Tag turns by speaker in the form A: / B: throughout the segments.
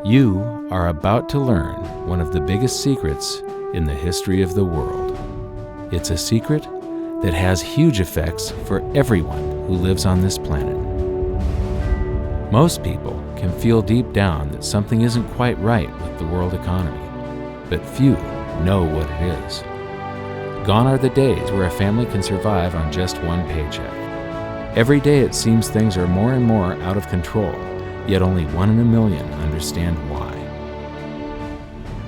A: You are about to learn one of the biggest secrets in the history of the world. It's a secret that has huge effects for everyone who lives on this planet. Most people can feel deep down that something isn't quite right with the world economy, but few know what it is. Gone are the days where a family can survive on just one paycheck. Every day it seems things are more and more out of control, yet only 1 in a million understand why.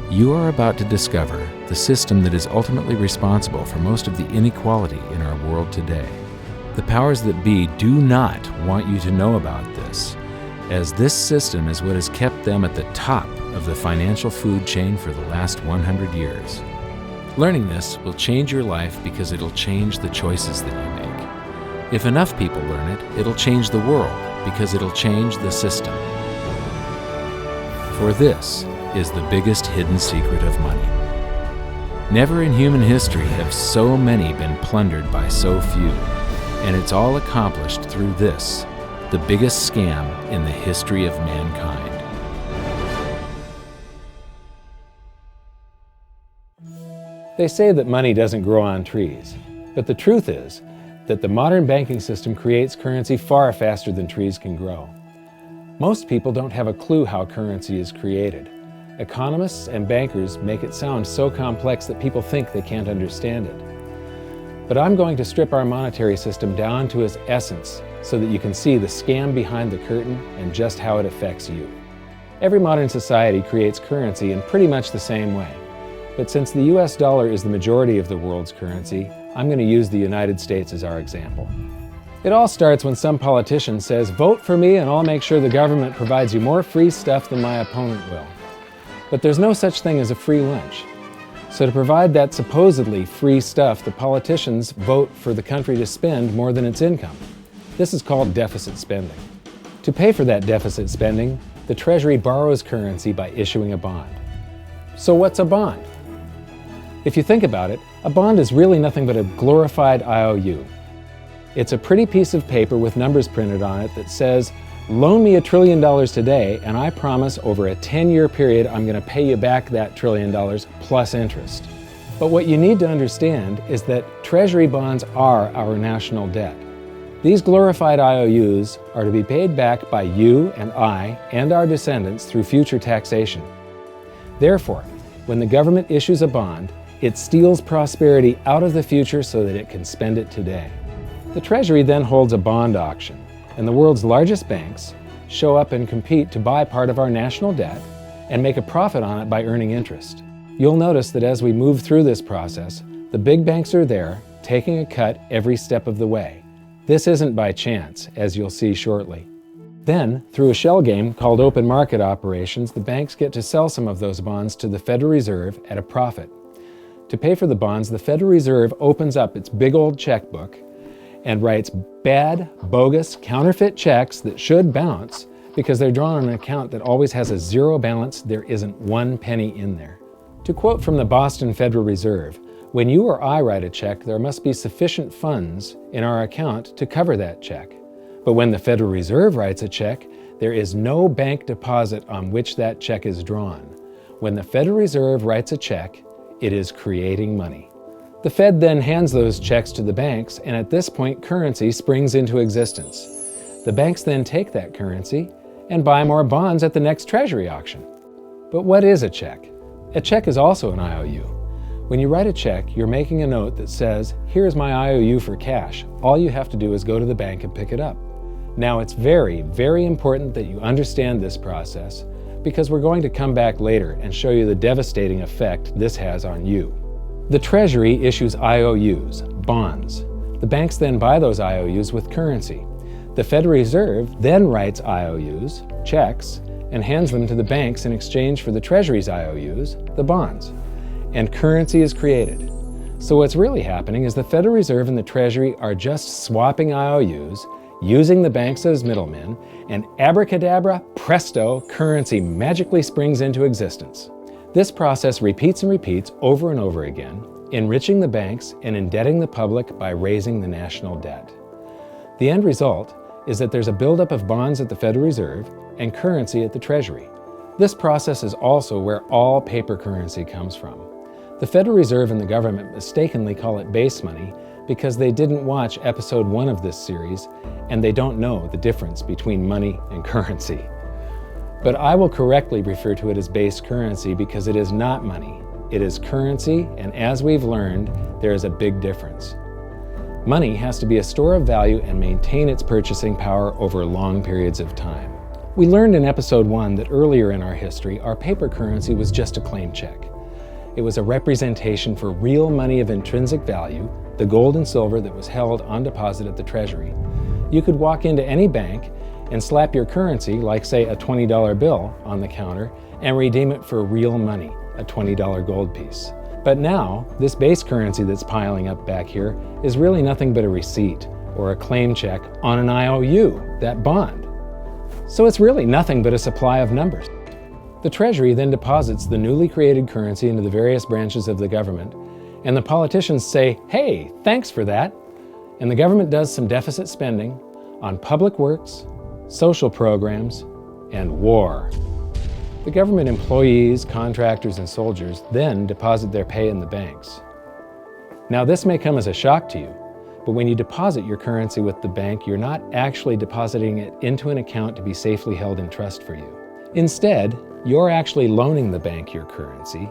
A: You are about to discover the system that is ultimately responsible for most of the inequality in our world today. The powers that be do not want you to know about this, as this system is what has kept them at the top of the financial food chain for the last 100 years. Learning this will change your life because it'll change the choices that you make. If enough people learn it, it'll change the world because it'll change the system. For this is the biggest hidden secret of money. Never in human history have so many been plundered by so few, and it's all accomplished through this, the biggest scam in the history of mankind.
B: They say that money doesn't grow on trees, but the truth is that the modern banking system creates currency far faster than trees can grow. Most people don't have a clue how currency is created. Economists and bankers make it sound so complex that people think they can't understand it. But I'm going to strip our monetary system down to its essence so that you can see the scam behind the curtain and just how it affects you. Every modern society creates currency in pretty much the same way. But since the US dollar is the majority of the world's currency, I'm going to use the United States as our example. It all starts when some politician says, "Vote for me and I'll make sure the government provides you more free stuff than my opponent will." But there's no such thing as a free lunch. So to provide that supposedly free stuff, the politicians vote for the country to spend more than its income. This is called deficit spending. To pay for that deficit spending, the Treasury borrows currency by issuing a bond. So what's a bond? If you think about it, a bond is really nothing but a glorified IOU. It's a pretty piece of paper with numbers printed on it that says, "Loan me $1 trillion today, and I promise over a 10-year period I'm going to pay you back that $1 trillion plus interest." But what you need to understand is that Treasury bonds are our national debt. These glorified IOUs are to be paid back by you and I and our descendants through future taxation. Therefore, when the government issues a bond, it steals prosperity out of the future so that it can spend it today. The Treasury then holds a bond auction, and the world's largest banks show up and compete to buy part of our national debt and make a profit on it by earning interest. You'll notice that as we move through this process, the big banks are there, taking a cut every step of the way. This isn't by chance, as you'll see shortly. Then, through a shell game called open market operations, the banks get to sell some of those bonds to the Federal Reserve at a profit. To pay for the bonds, the Federal Reserve opens up its big old checkbook and writes bad, bogus, counterfeit checks that should bounce because they're drawn on an account that always has a zero balance. There isn't 1 penny in there. To quote from the Boston Federal Reserve, "When you or I write a check, there must be sufficient funds in our account to cover that check. But when the Federal Reserve writes a check, there is no bank deposit on which that check is drawn. When the Federal Reserve writes a check, it is creating money." The Fed then hands those checks to the banks, and at this point, currency springs into existence. The banks then take that currency and buy more bonds at the next Treasury auction. But what is a check? A check is also an IOU. When you write a check, you're making a note that says, "Here's my IOU for cash. All you have to do is go to the bank and pick it up." Now, it's very, very important that you understand this process because we're going to come back later and show you the devastating effect this has on you. The Treasury issues IOUs, bonds. The banks then buy those IOUs with currency. The Federal Reserve then writes IOUs, checks, and hands them to the banks in exchange for the Treasury's IOUs, the bonds. And currency is created. So what's really happening is the Federal Reserve and the Treasury are just swapping IOUs, using the banks as middlemen, and abracadabra, presto, currency magically springs into existence. This process repeats and repeats over and over again, enriching the banks and indebting the public by raising the national debt. The end result is that there's a buildup of bonds at the Federal Reserve, and currency at the Treasury. This process is also where all paper currency comes from. The Federal Reserve and the government mistakenly call it base money because they didn't watch episode 1 of this series and they don't know the difference between money and currency. But I will correctly refer to it as base currency because it is not money. It is currency, and as we've learned, there is a big difference. Money has to be a store of value and maintain its purchasing power over long periods of time. We learned in episode 1 that earlier in our history, our paper currency was just a claim check. It was a representation for real money of intrinsic value, the gold and silver that was held on deposit at the Treasury. You could walk into any bank and slap your currency, like say a $20 bill, on the counter and redeem it for real money, a $20 gold piece. But now, this base currency that's piling up back here is really nothing but a receipt or a claim check on an IOU, that bond. So it's really nothing but a supply of numbers. The Treasury then deposits the newly created currency into the various branches of the government, and the politicians say, "Hey, thanks for that." And the government does some deficit spending on public works, social programs, and war. The government employees, contractors, and soldiers then deposit their pay in the banks. Now, this may come as a shock to you, but when you deposit your currency with the bank, you're not actually depositing it into an account to be safely held in trust for you. Instead, you're actually loaning the bank your currency,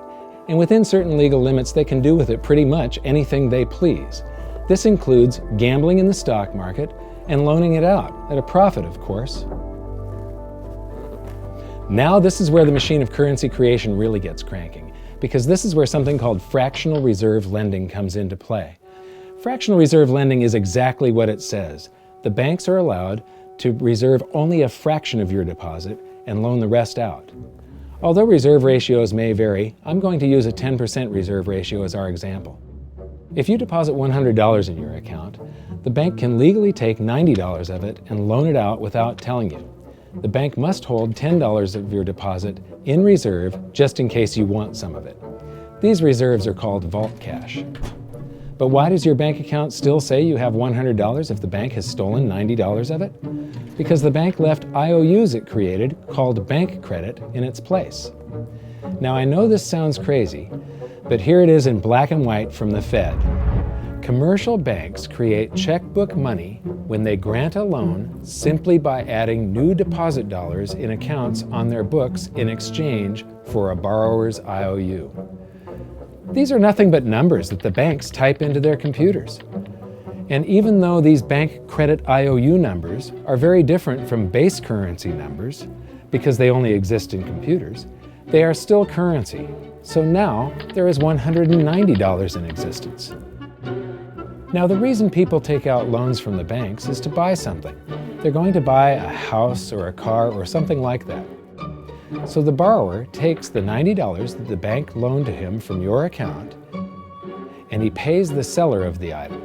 B: and within certain legal limits, they can do with it pretty much anything they please. This includes gambling in the stock market and loaning it out, at a profit, of course. Now this is where the machine of currency creation really gets cranking, because this is where something called fractional reserve lending comes into play. Fractional reserve lending is exactly what it says. The banks are allowed to reserve only a fraction of your deposit and loan the rest out. Although reserve ratios may vary, I'm going to use a 10% reserve ratio as our example. If you deposit $100 in your account, the bank can legally take $90 of it and loan it out without telling you. The bank must hold $10 of your deposit in reserve just in case you want some of it. These reserves are called vault cash. But why does your bank account still say you have $100 if the bank has stolen $90 of it? Because the bank left IOUs it created, called bank credit, in its place. Now I know this sounds crazy, but here it is in black and white from the Fed. Commercial banks create checkbook money when they grant a loan simply by adding new deposit dollars in accounts on their books in exchange for a borrower's IOU. These are nothing but numbers that the banks type into their computers. And even though these bank credit IOU numbers are very different from base currency numbers, because they only exist in computers, they are still currency. So now there is $190 in existence. Now the reason people take out loans from the banks is to buy something. They're going to buy a house or a car or something like that. So the borrower takes the $90 that the bank loaned to him from your account, and he pays the seller of the item.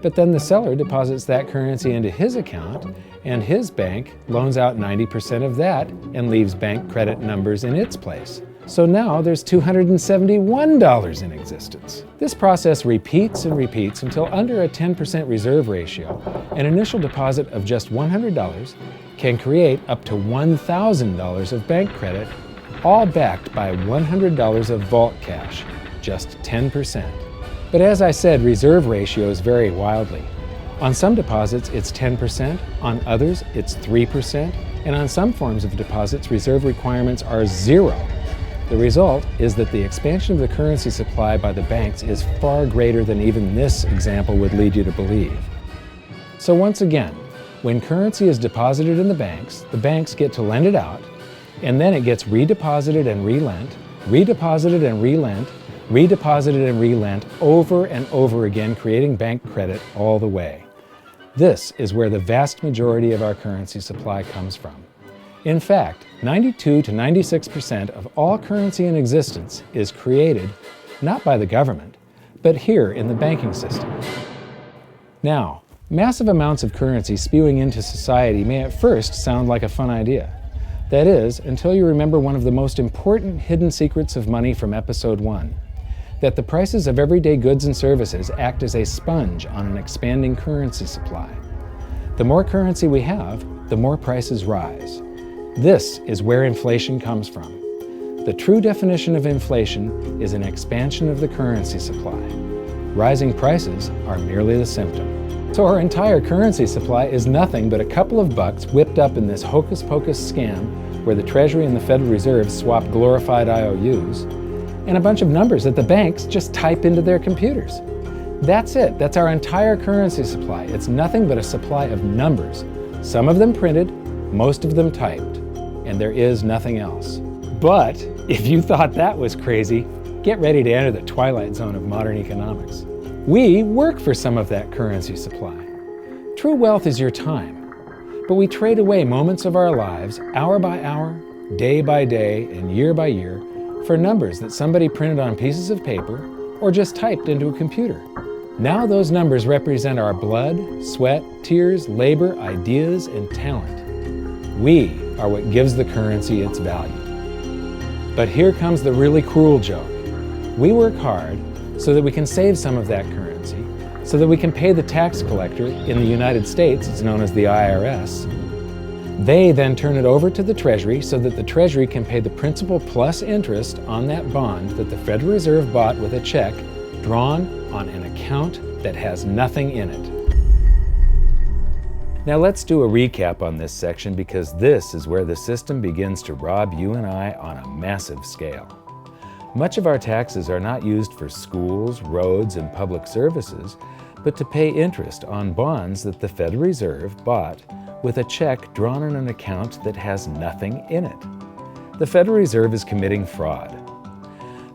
B: But then the seller deposits that currency into his account, and his bank loans out 90% of that and leaves bank credit numbers in its place. So now there's $271 in existence. This process repeats and repeats until under a 10% reserve ratio, an initial deposit of just $100 can create up to $1,000 of bank credit, all backed by $100 of vault cash, just 10%. But as I said, reserve ratios vary wildly. On some deposits, it's 10%, on others, it's 3%, and on some forms of deposits, reserve requirements are 0. The result is that the expansion of the currency supply by the banks is far greater than even this example would lead you to believe. So once again, when currency is deposited in the banks get to lend it out, and then it gets redeposited and relent, redeposited and relent, redeposited and relent over and over again, creating bank credit all the way. This is where the vast majority of our currency supply comes from. In fact, 92 to 96% of all currency in existence is created not by the government, but here in the banking system. Now, massive amounts of currency spewing into society may at first sound like a fun idea. That is, until you remember one of the most important hidden secrets of money from episode 1, that the prices of everyday goods and services act as a sponge on an expanding currency supply. The more currency we have, the more prices rise. This is where inflation comes from. The true definition of inflation is an expansion of the currency supply. Rising prices are merely the symptom. So our entire currency supply is nothing but a couple of bucks whipped up in this hocus-pocus scam where the Treasury and the Federal Reserve swap glorified IOUs, and a bunch of numbers that the banks just type into their computers. That's it. That's our entire currency supply. It's nothing but a supply of numbers. Some of them printed, most of them typed, and there is nothing else. But if you thought that was crazy, get ready to enter the twilight zone of modern economics. We work for some of that currency supply. True wealth is your time, but we trade away moments of our lives, hour by hour, day by day, and year by year, for numbers that somebody printed on pieces of paper or just typed into a computer. Now those numbers represent our blood, sweat, tears, labor, ideas, and talent. We are what gives the currency its value. But here comes the really cruel joke. We work hard so that we can save some of that currency, so that we can pay the tax collector. In the United States, it's known as the IRS. They then turn it over to the Treasury so that the Treasury can pay the principal plus interest on that bond that the Federal Reserve bought with a check drawn on an account that has nothing in it. Now let's do a recap on this section, because this is where the system begins to rob you and I on a massive scale. Much of our taxes are not used for schools, roads, and public services, but to pay interest on bonds that the Federal Reserve bought with a check drawn on an account that has nothing in it. The Federal Reserve is committing fraud.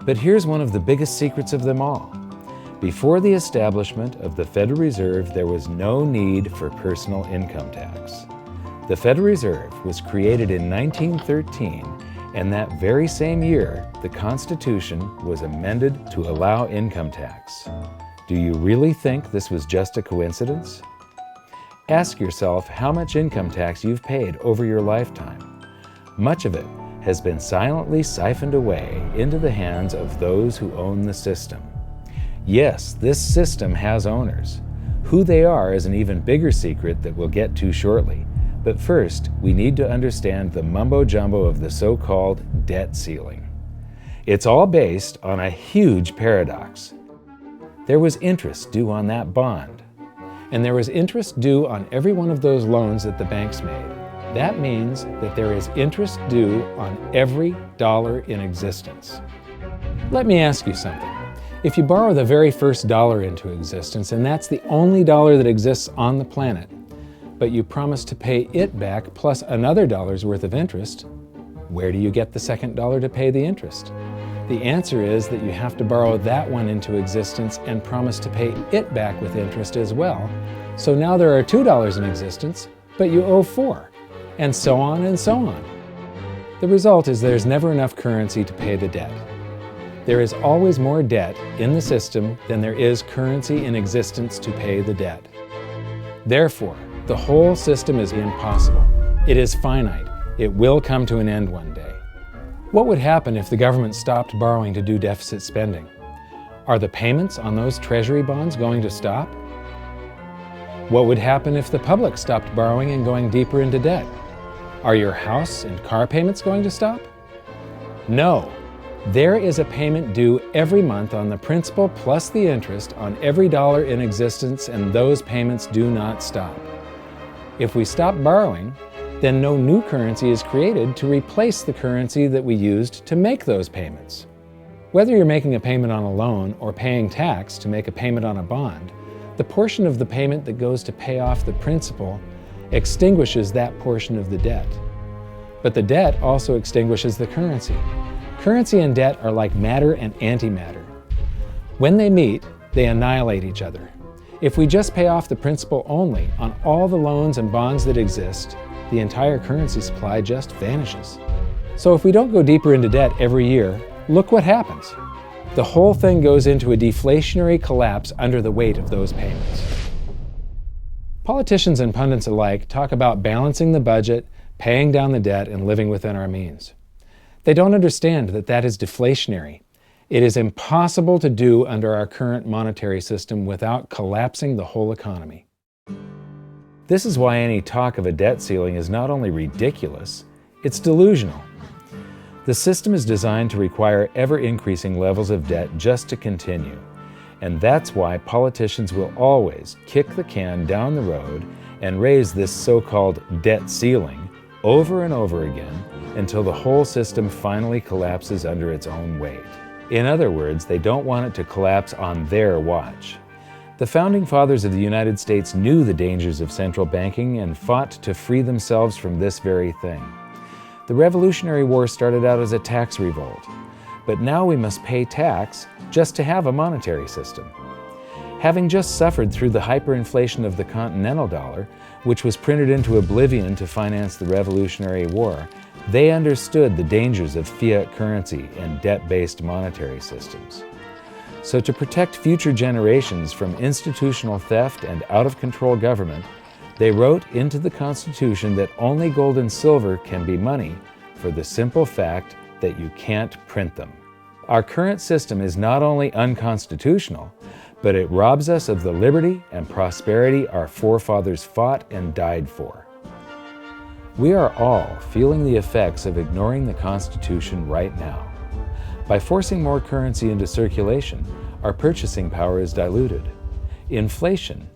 B: But here's one of the biggest secrets of them all. Before the establishment of the Federal Reserve, there was no need for personal income tax. The Federal Reserve was created in 1913, and that very same year, the Constitution was amended to allow income tax. Do you really think this was just a coincidence? Ask yourself how much income tax you've paid over your lifetime. Much of it has been silently siphoned away into the hands of those who own the system. Yes, this system has owners. Who they are is an even bigger secret that we'll get to shortly. But first, we need to understand the mumbo-jumbo of the so-called debt ceiling. It's all based on a huge paradox. There was interest due on that bond, and there was interest due on every one of those loans that the banks made. That means that there is interest due on every dollar in existence. Let me ask you something. If you borrow the very first dollar into existence, and that's the only dollar that exists on the planet, but you promise to pay it back plus another dollar's worth of interest, where do you get the second dollar to pay the interest? The answer is that you have to borrow that one into existence and promise to pay it back with interest as well. So now there are $2 in existence, but you owe $4, and so on and so on. The result is there's never enough currency to pay the debt. There is always more debt in the system than there is currency in existence to pay the debt. Therefore, the whole system is impossible. It is finite. It will come to an end one day. What would happen if the government stopped borrowing to do deficit spending? Are the payments on those treasury bonds going to stop? What would happen if the public stopped borrowing and going deeper into debt? Are your house and car payments going to stop? No. There is a payment due every month on the principal plus the interest on every dollar in existence, and those payments do not stop. If we stop borrowing, then no new currency is created to replace the currency that we used to make those payments. Whether you're making a payment on a loan or paying tax to make a payment on a bond, the portion of the payment that goes to pay off the principal extinguishes that portion of the debt. But the debt also extinguishes the currency. Currency and debt are like matter and antimatter. When they meet, they annihilate each other. If we just pay off the principal only on all the loans and bonds that exist, the entire currency supply just vanishes. So if we don't go deeper into debt every year, look what happens. The whole thing goes into a deflationary collapse under the weight of those payments. Politicians and pundits alike talk about balancing the budget, paying down the debt, and living within our means. They don't understand that that is deflationary. It is impossible to do under our current monetary system without collapsing the whole economy. This is why any talk of a debt ceiling is not only ridiculous, It's delusional. The system is designed to require ever-increasing levels of debt just to continue. And that's why politicians will always kick the can down the road and raise this so-called debt ceiling over and over again until the whole system finally collapses under its own weight. In other words, they don't want it to collapse on their watch. The Founding Fathers of the United States knew the dangers of central banking and fought to free themselves from this very thing. The Revolutionary War started out as a tax revolt, but now we must pay tax just to have a monetary system. Having just suffered through the hyperinflation of the continental dollar, which was printed into oblivion to finance the Revolutionary War, they understood the dangers of fiat currency and debt-based monetary systems. So to protect future generations from institutional theft and out-of-control government, they wrote into the Constitution that only gold and silver can be money for the simple fact that you can't print them. Our current system is not only unconstitutional, but it robs us of the liberty and prosperity our forefathers fought and died for. We are all feeling the effects of ignoring the Constitution right now. By forcing more currency into circulation, our purchasing power is diluted. Inflation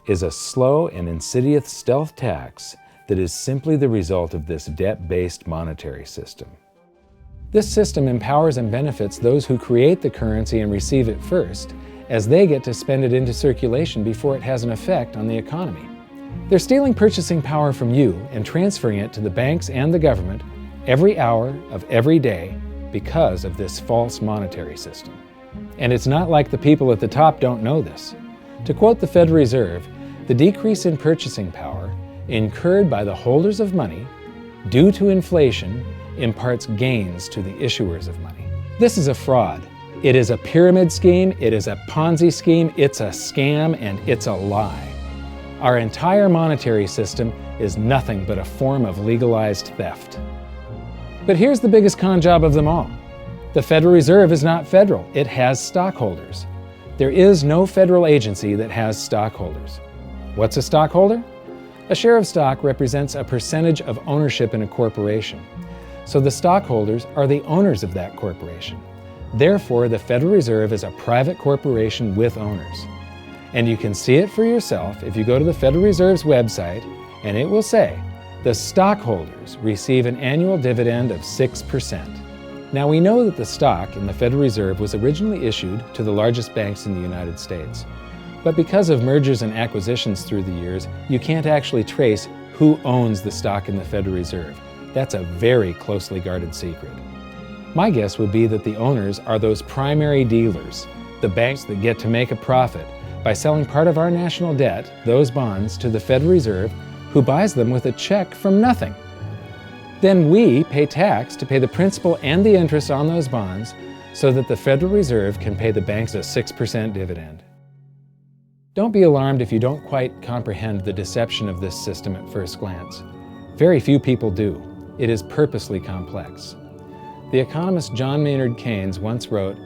B: is a slow and insidious stealth tax that is simply the result of this debt-based monetary system. This system empowers and benefits those who create the currency and receive it first, as they get to spend it into circulation before it has an effect on the economy. They're stealing purchasing power from you and transferring it to the banks and the government every hour of every day because of this false monetary system. And it's not like the people at the top don't know this. To quote the Federal Reserve, the decrease in purchasing power incurred by the holders of money due to inflation imparts gains to the issuers of money. This is a fraud. It is a pyramid scheme, it is a Ponzi scheme, it's a scam, and it's a lie. Our entire monetary system is nothing but a form of legalized theft. But here's the biggest con job of them all. The Federal Reserve is not federal, it has stockholders. There is no federal agency that has stockholders. What's a stockholder? A share of stock represents a percentage of ownership in a corporation. So the stockholders are the owners of that corporation. Therefore, the Federal Reserve is a private corporation with owners. And you can see it for yourself if you go to the Federal Reserve's website, and it will say, the stockholders receive an annual dividend of 6%. Now we know that the stock in the Federal Reserve was originally issued to the largest banks in the United States. But because of mergers and acquisitions through the years, you can't actually trace who owns the stock in the Federal Reserve. That's a very closely guarded secret. My guess would be that the owners are those primary dealers, the banks that get to make a profit by selling part of our national debt, those bonds, to the Federal Reserve, who buys them with a check from nothing. Then we pay tax to pay the principal and the interest on those bonds so that the Federal Reserve can pay the banks a 6% dividend. Don't be alarmed if you don't quite comprehend the deception of this system at first glance. Very few people do. It is purposely complex. The economist John Maynard Keynes once wrote,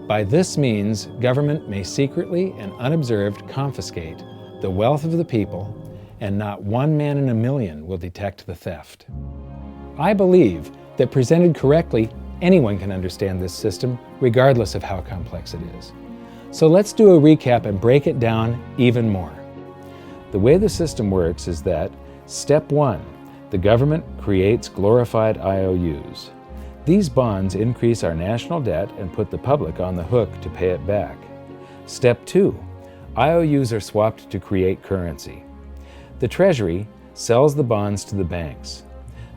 B: "By this means, government may secretly and unobserved confiscate the wealth of the people, and not one man in a million will detect the theft." I believe that presented correctly, anyone can understand this system, regardless of how complex it is. So let's do a recap and break it down even more. The way the system works is that, step 1, the government creates glorified IOUs. These bonds increase our national debt and put the public on the hook to pay it back. Step 2, IOUs are swapped to create currency. The Treasury sells the bonds to the banks.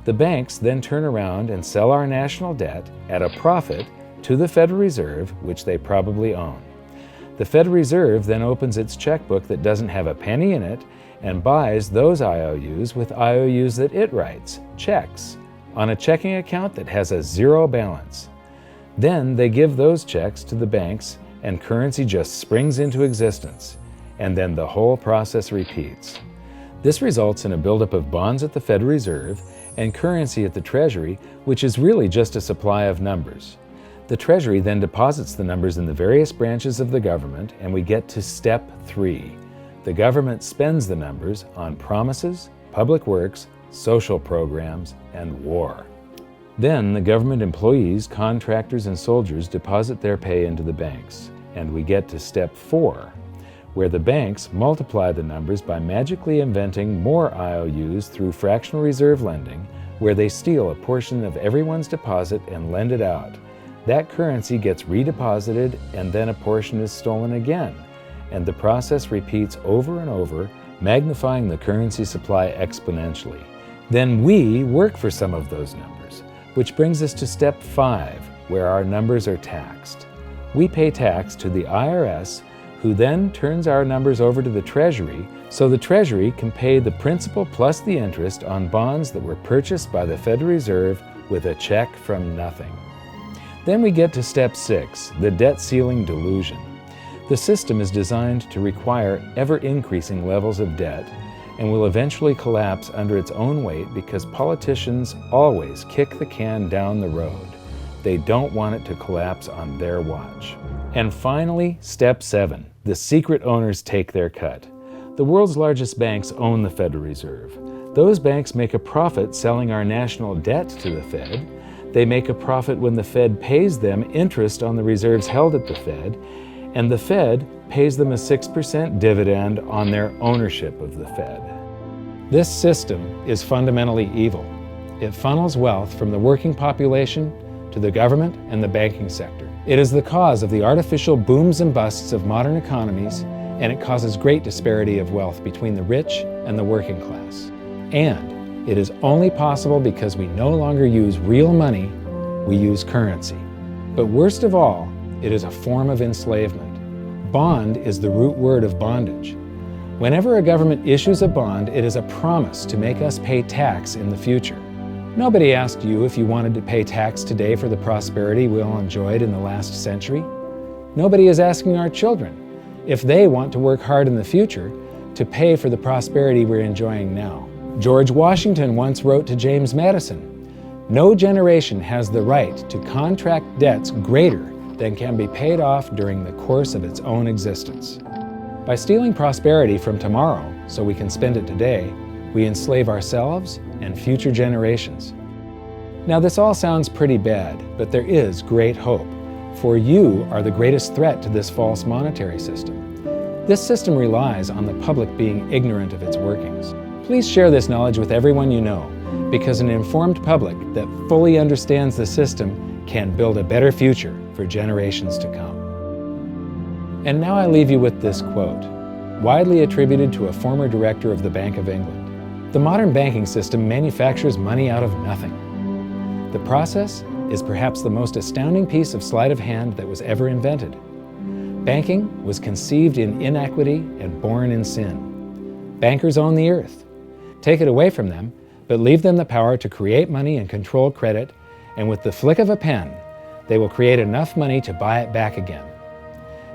B: The banks then turn around and sell our national debt at a profit to the Federal Reserve, which they probably own. The Federal Reserve then opens its checkbook that doesn't have a penny in it and buys those IOUs with IOUs that it writes, checks, on a checking account that has a zero balance. Then they give those checks to the banks and currency just springs into existence, and then the whole process repeats. This results in a buildup of bonds at the Federal Reserve and currency at the Treasury, which is really just a supply of numbers. The Treasury then deposits the numbers in the various branches of the government, and we get to step 3. The government spends the numbers on promises, public works, social programs, and war. Then the government employees, contractors, and soldiers deposit their pay into the banks. And we get to step 4, where the banks multiply the numbers by magically inventing more IOUs through fractional reserve lending, where they steal a portion of everyone's deposit and lend it out. That currency gets redeposited, and then a portion is stolen again. And the process repeats over and over, magnifying the currency supply exponentially. Then we work for some of those numbers, which brings us to step 5, where our numbers are taxed. We pay tax to the IRS, who then turns our numbers over to the Treasury, so the Treasury can pay the principal plus the interest on bonds that were purchased by the Federal Reserve with a check from nothing. Then we get to step 6, the debt ceiling delusion. The system is designed to require ever-increasing levels of debt and will eventually collapse under its own weight because politicians always kick the can down the road. They don't want it to collapse on their watch. And finally, step 7, the secret owners take their cut. The world's largest banks own the Federal Reserve. Those banks make a profit selling our national debt to the Fed. They make a profit when the Fed pays them interest on the reserves held at the Fed, and the Fed pays them a 6% dividend on their ownership of the Fed. This system is fundamentally evil. It funnels wealth from the working population to the government and the banking sector. It is the cause of the artificial booms and busts of modern economies, and it causes great disparity of wealth between the rich and the working class. And it is only possible because we no longer use real money, we use currency. But worst of all, it is a form of enslavement. Bond is the root word of bondage. Whenever a government issues a bond, it is a promise to make us pay tax in the future. Nobody asked you if you wanted to pay tax today for the prosperity we all enjoyed in the last century. Nobody is asking our children if they want to work hard in the future to pay for the prosperity we're enjoying now. George Washington once wrote to James Madison, "No generation has the right to contract debts greater than can be paid off during the course of its own existence." By stealing prosperity from tomorrow so we can spend it today, we enslave ourselves and future generations. Now this all sounds pretty bad, but there is great hope, for you are the greatest threat to this false monetary system. This system relies on the public being ignorant of its workings. Please share this knowledge with everyone you know, because an informed public that fully understands the system can build a better future for generations to come. And now I leave you with this quote, widely attributed to a former director of the Bank of England. The modern banking system manufactures money out of nothing. The process is perhaps the most astounding piece of sleight of hand that was ever invented. Banking was conceived in inequity and born in sin. Bankers own the earth. Take it away from them, but leave them the power to create money and control credit, and with the flick of a pen, they will create enough money to buy it back again.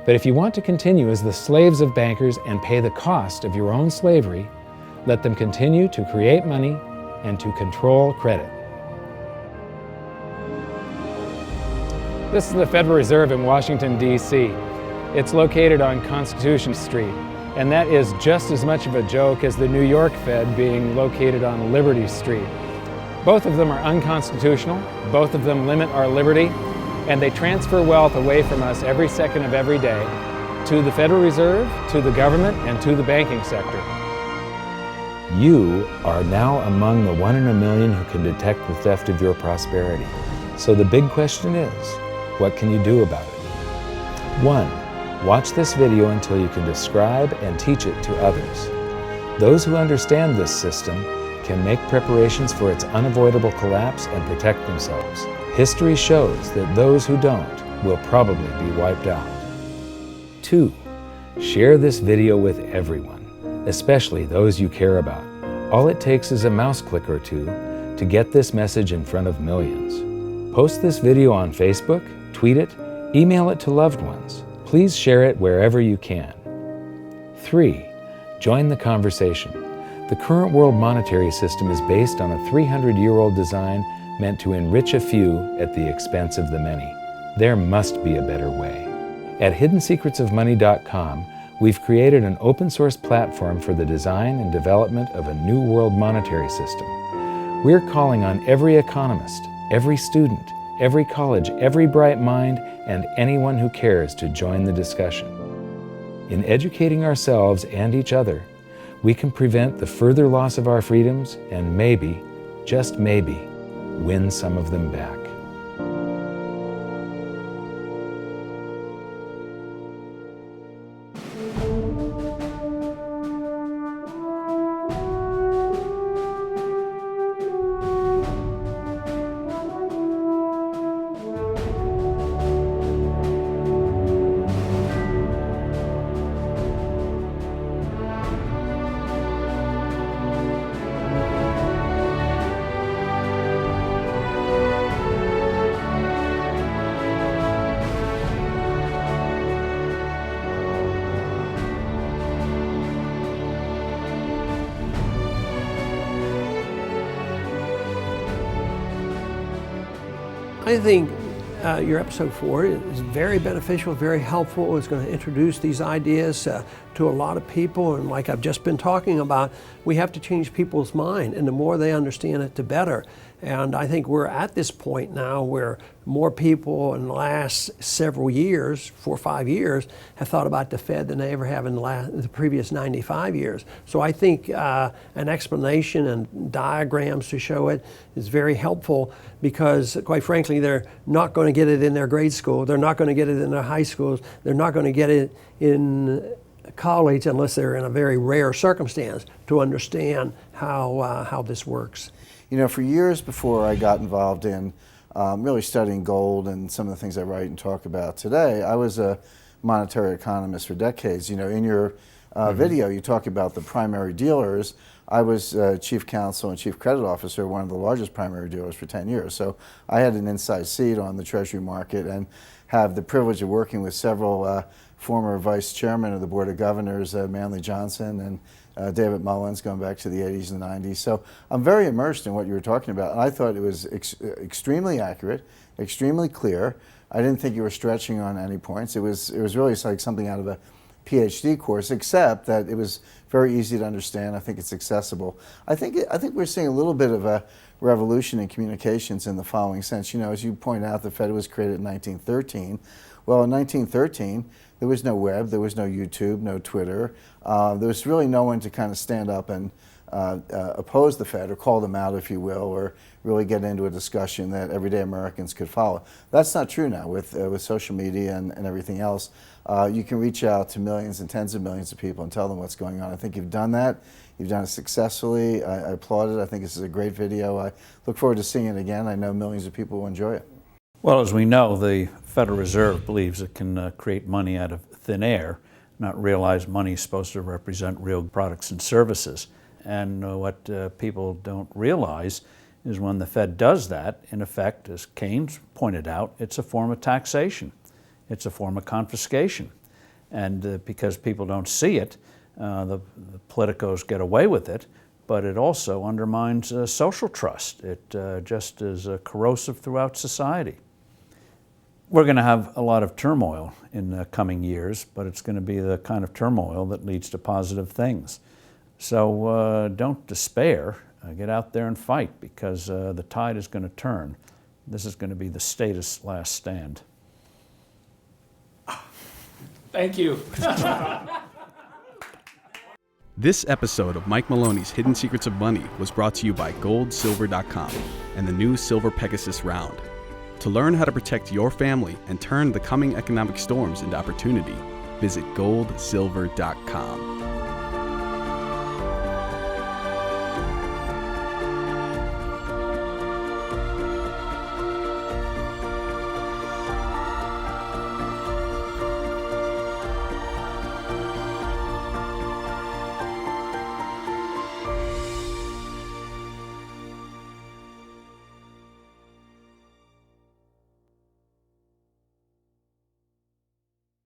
B: But if you want to continue as the slaves of bankers and pay the cost of your own slavery, let them continue to create money and to control credit. This is the Federal Reserve in Washington, D.C. It's located on Constitution Street, and that is just as much of a joke as the New York Fed being located on Liberty Street. Both of them are unconstitutional, both of them limit our liberty, and they transfer wealth away from us every second of every day to the Federal Reserve, to the government, and to the banking sector. You are now among the 1 in a million who can detect the theft of your prosperity. So the big question is, what can you do about it? 1. Watch this video until you can describe and teach it to others. Those who understand this system can make preparations for its unavoidable collapse and protect themselves. History shows that those who don't will probably be wiped out. 2. Share this video with everyone, especially those you care about. All it takes is a mouse click or two to get this message in front of millions. Post this video on Facebook, tweet it, email it to loved ones. Please share it wherever you can. 3. Join the conversation. The current world monetary system is based on a 300-year-old design meant to enrich a few at the expense of the many. There must be a better way. At hiddensecretsofmoney.com, we've created an open-source platform for the design and development of a new world monetary system. We're calling on every economist, every student, every college, every bright mind, and anyone who cares to join the discussion. In educating ourselves and each other, we can prevent the further loss of our freedoms and maybe, just maybe, win some of them back.
C: I think your episode 4 is very beneficial, very helpful. It's going to introduce these ideas to a lot of people, and like I've just been talking about, we have to change people's mind, and the more they understand it, the better. And I think we're at this point now where more people in the last several years, 4 or 5 years, have thought about the Fed than they ever have in the previous 95 years. So I think an explanation and diagrams to show it is very helpful, because quite frankly, they're not going to get it in their grade school. They're not going to get it in their high schools. They're not going to get it in college unless they're in a very rare circumstance to understand how this works.
D: You know, for years before I got involved in really studying gold and some of the things I write and talk about today, I was a monetary economist for decades. You know, in your video, you talk about the primary dealers. I was chief counsel and chief credit officer, one of the largest primary dealers for 10 years. So I had an inside seat on the Treasury market and have the privilege of working with several former vice chairmen of the Board of Governors, Manley Johnson and David Mullins, going back to the 80s and 90s. So I'm very immersed in what you were talking about. And I thought it was extremely accurate, extremely clear. I didn't think you were stretching on any points. It was really like something out of a PhD course, except that it was very easy to understand. I think it's accessible. I think we're seeing a little bit of a revolution in communications in the following sense. You know, as you point out, the Fed was created in 1913. Well, in 1913, there was no web, there was no YouTube, no Twitter. There was really no one to kind of stand up and oppose the Fed or call them out, if you will, or really get into a discussion that everyday Americans could follow. That's not true now with social media and everything else. You can reach out to millions and tens of millions of people and tell them what's going on. I think you've done that. You've done it successfully. I applaud it. I think this is a great video. I look forward to seeing it again. I know millions of people will enjoy it.
E: Well, as we know, the Federal Reserve believes it can create money out of thin air, not realize money is supposed to represent real products and services. And what people don't realize is when the Fed does that, in effect, as Keynes pointed out, it's a form of taxation. It's a form of confiscation. And because people don't see it, the politicos get away with it, but it also undermines social trust. It just is corrosive throughout society. We're going to have a lot of turmoil in the coming years, but it's going to be the kind of turmoil that leads to positive things. So don't despair. Get out there and fight, because the tide is going to turn. This is going to be the status last stand.
A: Thank you.
F: This episode of Mike Maloney's Hidden Secrets of Money was brought to you by GoldSilver.com and the new Silver Pegasus Round. To learn how to protect your family and turn the coming economic storms into opportunity, visit GoldSilver.com.